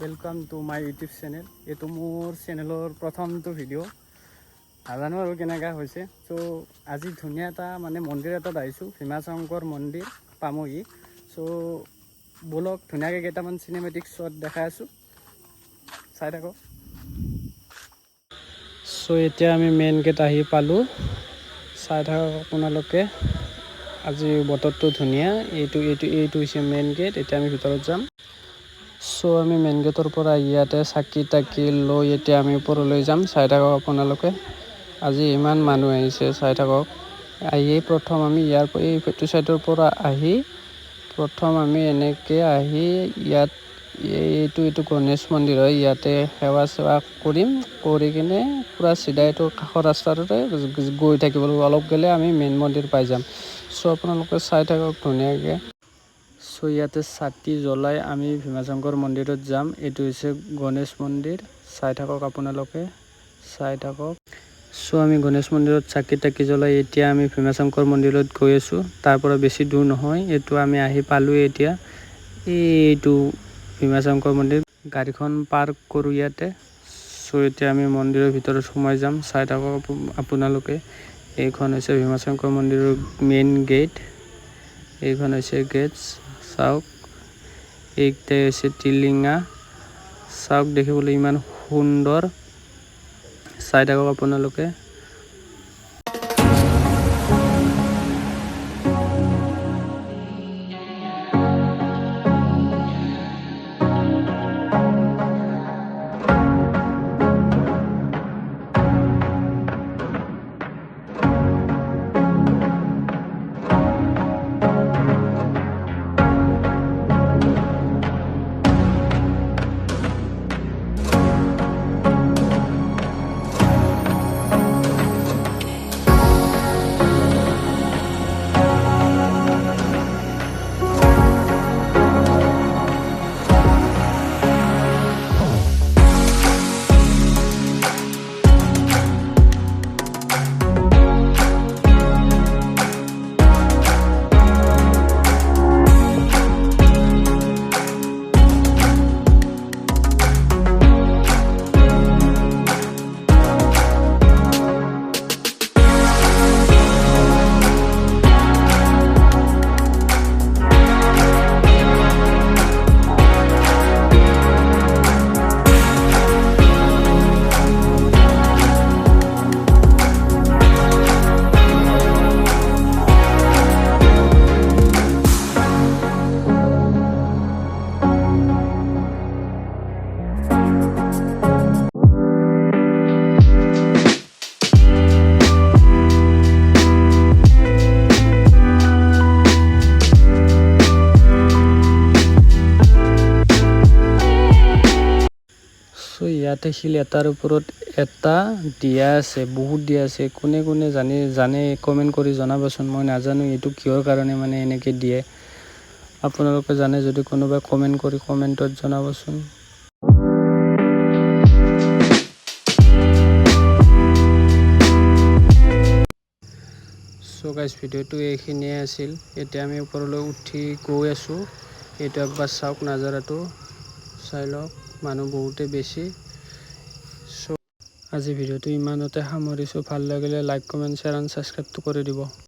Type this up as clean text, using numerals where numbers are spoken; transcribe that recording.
Welcome to my YouTube channel. এইটো মোৰ চেনেলৰ প্ৰথমটো ভিডিঅ'। নাজানো আৰু কেনেকুৱা হৈছে। চ' আজি ধুনীয়া এটা মন্দিৰ এটাত আহিছোঁ, ভীমাশংকৰ মন্দিৰ পামহি। চ' ব'লক ধুনীয়াকৈ কেইটামান চিনেমেটিক শ্বট দেখাই আছোঁ, চাই থাকক। চ' এতিয়া আমি মেইন গেট আহি পালোঁ, চাই থাকক আপোনালোকে। আজি বতৰটো ধুনীয়া। এইটো হৈছে মেইন গেট। এতিয়া আমি ভিতৰত যাম। চ' আমি মেইন গেটৰ পৰা ইয়াতে চাকি তাকি লৈ এতিয়া আমি ওপৰলৈ যাম, চাই থাকক আপোনালোকে। আজি ইমান মানুহ আহিছে, চাই থাকক। প্ৰথম আমি এইটো চাইডৰ পৰা আহি প্ৰথম আমি এনেকৈ আহি ইয়াত এইটো গণেশ মন্দিৰ হয়। ইয়াতে সেৱা চেৱা কৰিম, কৰি কিনে পূৰা চিধা এইটো কাষৰ ৰাস্তাটোতে গৈ থাকিব লাগিব। অলপ গ'লে আমি মেইন মন্দিৰ পাই যাম। চ' আপোনালোকে চাই থাকক ধুনীয়াকৈ। চ' ইয়াতে চাকি জ্বলাই আমি ভীমাশংকৰ মন্দিৰত যাম। এইটো হৈছে গণেশ মন্দিৰ, চাই থাকক আপোনালোকে, চাই থাকক। চ' আমি গণেশ মন্দিৰত চাকি তাকি জ্বলাই এতিয়া আমি ভীমাশংকৰ মন্দিৰত গৈ আছোঁ। তাৰ পৰা বেছি দূৰ নহয়, এইটো আমি আহি পালোঁ এতিয়া। এইটো ভীমাশংকৰ মন্দিৰ, গাড়ীখন পাৰ্ক কৰোঁ ইয়াতে। চ' এতিয়া আমি মন্দিৰৰ ভিতৰত সোমাই যাম, চাই থাকক আপোনালোকে। এইখন হৈছে ভীমাশংকৰ মন্দিৰৰ মেইন গেট। এইখন হৈছে গেট, চাওক। এইটাই হৈছে টিলিঙা, চাওক দেখিবলৈ ইমান সুন্দৰ, চাই থাকক আপোনালোকে। চ' ইয়াতে শিল এটাৰ ওপৰত এটা দিয়া আছে, বহুত দিয়া আছে। কোনে কোনে জানে কমেণ্ট কৰি জনাবচোন। মই নাজানো এইটো কিহৰ কাৰণে এনেকৈ দিয়ে। আপোনালোকে জানে যদি কোনোবাই কমেণ্ট কৰি কমেণ্টত জনাবচোন। চ' গাইজ ভিডিঅ'টো এইখিনিয়ে আছিল। এতিয়া আমি ওপৰলৈ উঠি গৈ আছোঁ। এইটো একবাৰ চাওক, নাজাৰাটো চাই লওক, মানুহ বহুতে বেছি। চ' আজি ভিডিঅ'টো ইমানতে সামৰিছোঁ। ভাল লাগিলে লাইক, কমেণ্ট, শ্বেয়াৰ এণ্ড ছাবস্ক্ৰাইবটো কৰি দিব।